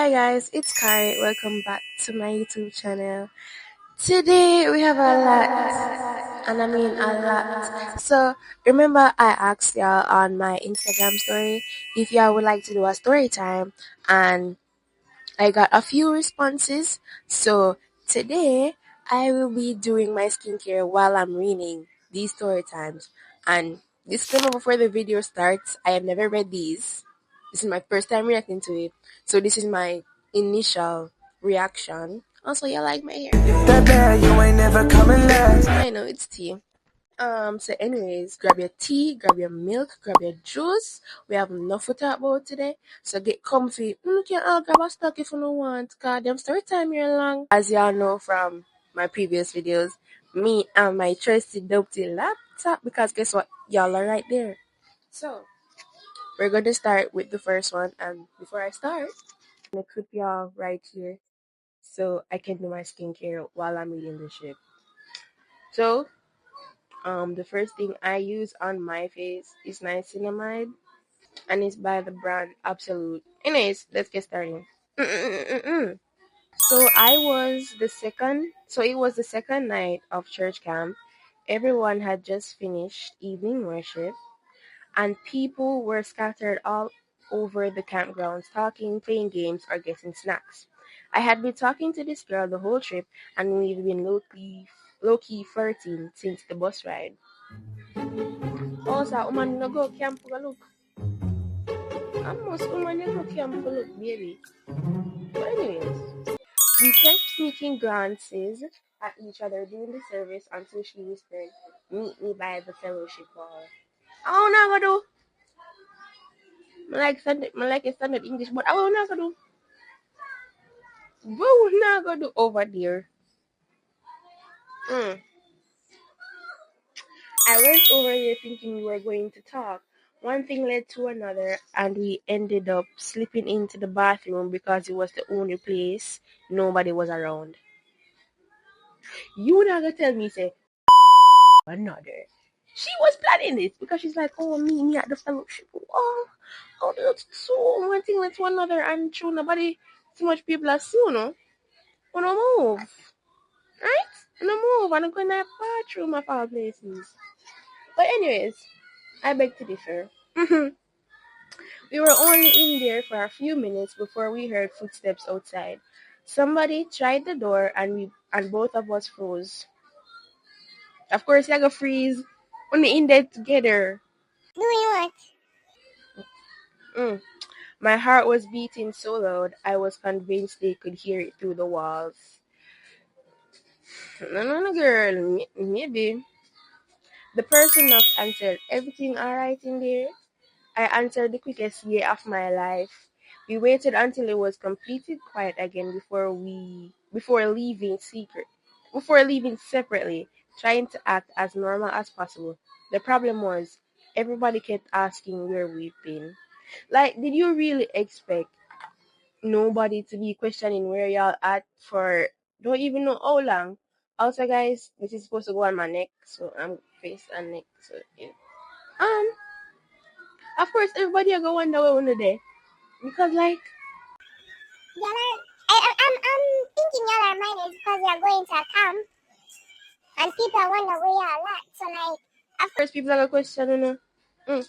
Hi guys, it's Kari. Welcome back to my YouTube channel. Today we have a lot, and I mean a lot. So remember I asked y'all on my Instagram story if y'all would like to do a story time, and I got a few responses. So today I will be doing my skincare while I'm reading these story times. And disclaimer before the video starts, I have never read these. This is my first time reacting to it. So this is my initial reaction. Also, you like my hair? That bad, you ain't never coming last. I know it's tea. So anyways, grab your tea, grab your milk, grab your juice. We have enough to talk about today. So get comfy. You can all grab a stock if you don't want. Cause them story time here long. As y'all know from my previous videos, me and my trusty dopey laptop, because guess what? Y'all are right there. So we're going to start with the first one, and before I start, I'm gonna clip y'all right here so I can do my skincare while I'm reading this shit. So the first thing I use on my face is niacinamide, and it's by the brand Absolute. Anyways, let's get started. Mm-mm-mm-mm. So it was the second night of church camp. Everyone had just finished evening worship, and people were scattered all over the campgrounds, talking, playing games, or getting snacks. I had been talking to this girl the whole trip, and we've been low-key flirting since the bus ride. Oh, sa woman no go camp go look. Almost woman no go camp go look, baby. But anyways, we kept sneaking glances at each other during the service until she whispered, "Meet me by the fellowship hall." Oh, no, go do. I like standard English, but I will not go do. What will not go do over there? Mm. I went over there thinking we were going to talk. One thing led to another, and we ended up slipping into the bathroom because it was the only place nobody was around. You not gonna tell me, say, another. She was planning this because she's like, oh, me at the fellowship. Oh, that's so one thing led to another, and true, nobody, too much people are soon, no? Wanna move, right? Wanna move, and I'm going to bathroom of all places. But anyways, I beg to differ. We were only in there for a few minutes before we heard footsteps outside. Somebody tried the door, and both of us froze. Of course, you go freeze when we in there together. Doing what? Mm. My heart was beating so loud, I was convinced they could hear it through the walls. No, girl. Maybe. The person knocked and said, "Everything alright in there?" I answered the quickest yeah of my life. We waited until it was completely quiet again before leaving separately, trying to act as normal as possible. The problem was everybody kept asking where we've been. Like, did you really expect nobody to be questioning where y'all at for don't even know how long? Also, guys, this is supposed to go on my neck, so I'm face and neck. So yeah. Um, of course, everybody are going wonder where we're there because like Y'all are, I'm thinking y'all are minors because you're going to a camp and people wonder where y'all at. So like, first people are gonna question, you know. Mm.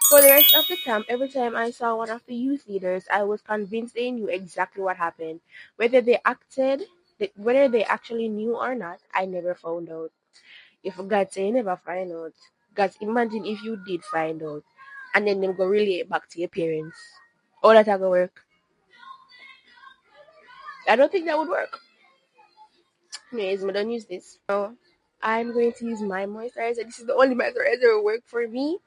For the rest of the camp, every time I saw one of the youth leaders, I was convinced they knew exactly what happened. Whether they actually knew or not, I never found out. If God say you never find out, God, imagine if you did find out, and then them go relay it back to your parents. All that gonna work. I don't think that would work. Anyways, I don't use this. So I'm going to use my moisturizer. This is the only moisturizer that will work for me.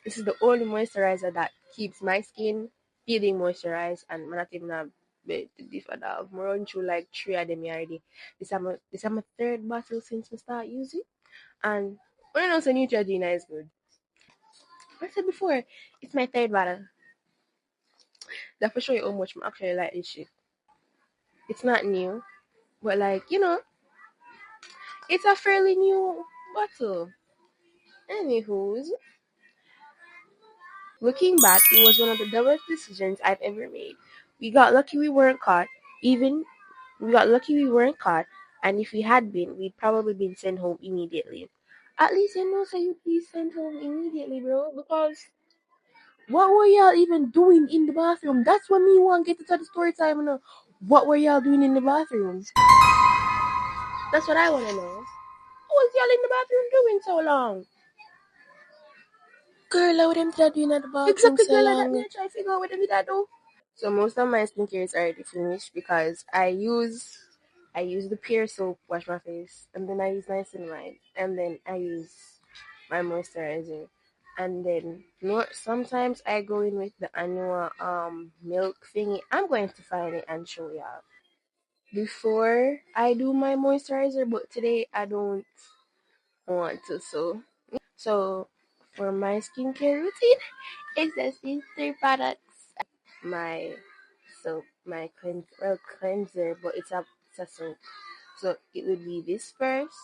This is the only moisturizer that keeps my skin feeling moisturized, and I'm not even a bit different. I've run through like three of them already. This is my third bottle since we start using, and when I know so Neutrogena is good. I said before, it's my third bottle. That for show you how much I actually like this shit. It's not new, but like it's a fairly new bottle. Anywho's, looking back, it was one of the dumbest decisions I've ever made. We got lucky we weren't caught. Even we got lucky we weren't caught, and if we had been, we'd probably been sent home immediately. At least you know, say you'd be sent home immediately, bro. Because what were y'all even doing in the bathroom? That's what me want get to tell the story time. You know, what were y'all doing in the bathroom? That's what I want to know. What was y'all in the bathroom doing so long? Girl, how them did doing at the bathroom Exactly, so girl. Like that, me long? I try to figure out what them did I do. So most of my skincare is already finished because I use the pear soap, wash my face, and then I use niacinamide, and then I use my moisturizer, and then sometimes I go in with the annual milk thingy. I'm going to find it and show y'all before I do my moisturizer, but today I don't want to. So for my skincare routine, it's just these three products. My soap, my cleanser, but it's a soap. So it would be this first,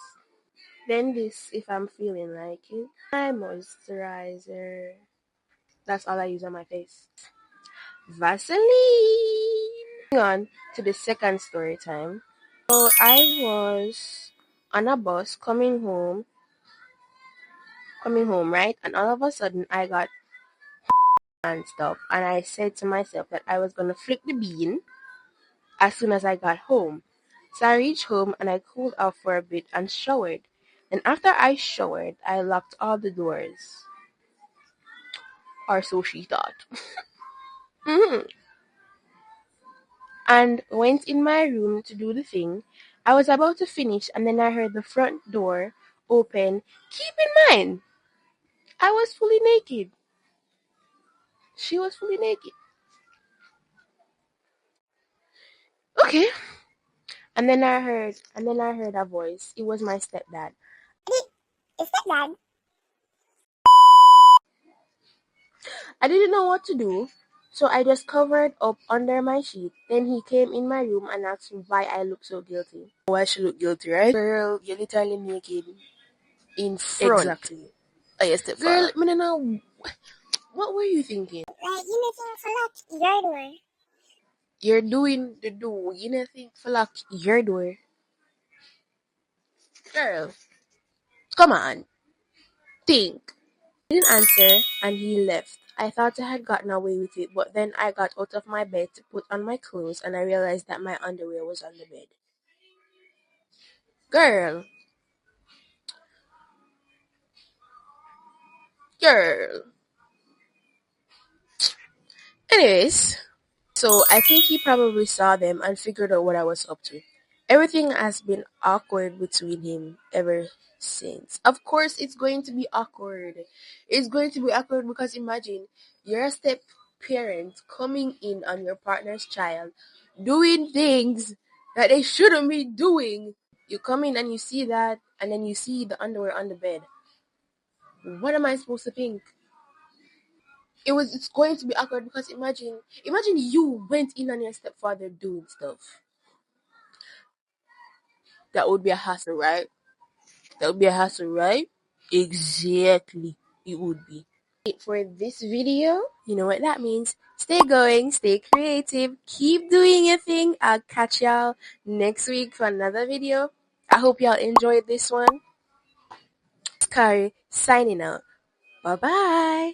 then this if I'm feeling like it. My moisturizer. That's all I use on my face. Vaseline. On to the second story time. So I was on a bus coming home, right? And all of a sudden I got and stuff, and I said to myself that I was gonna flick the bean as soon as I got home. So I reached home and I cooled off for a bit and showered. And after I showered, I locked all the doors. Or so she thought. Mhm. And went in my room to do the thing. I was about to finish and then I heard the front door open. Keep in mind, I was fully naked. She was fully naked. Okay. And then I heard a voice. It was my stepdad. Is that bad? I didn't know what to do, so I just covered up under my sheet. Then he came in my room and asked me why I look so guilty. Why she look guilty, right? Girl, you're literally naked in front. Exactly. Oh, your Girl, stepfather. I don't know. What were you thinking? Like, you know, things for luck, your door. You're doing the do. You know, think for like your door. Girl, come on. Think. He didn't answer and he left. I thought I had gotten away with it, but then I got out of my bed to put on my clothes and I realized that my underwear was on the bed. Girl, girl. Anyways, so I think he probably saw them and figured out what I was up to. Everything has been awkward between him ever since. Of course, it's going to be awkward. It's going to be awkward because imagine you're a step parent coming in on your partner's child, doing things that they shouldn't be doing. You come in and you see that, and then you see the underwear on the bed. What am I supposed to think? It's going to be awkward because imagine you went in on your stepfather doing stuff. That would be a hassle, right? That would be a hassle, right? Exactly. It would be. For this video, you know what that means. Stay going, stay creative, keep doing your thing. I'll catch y'all next week for another video. I hope y'all enjoyed this one. Kari signing out. Bye bye.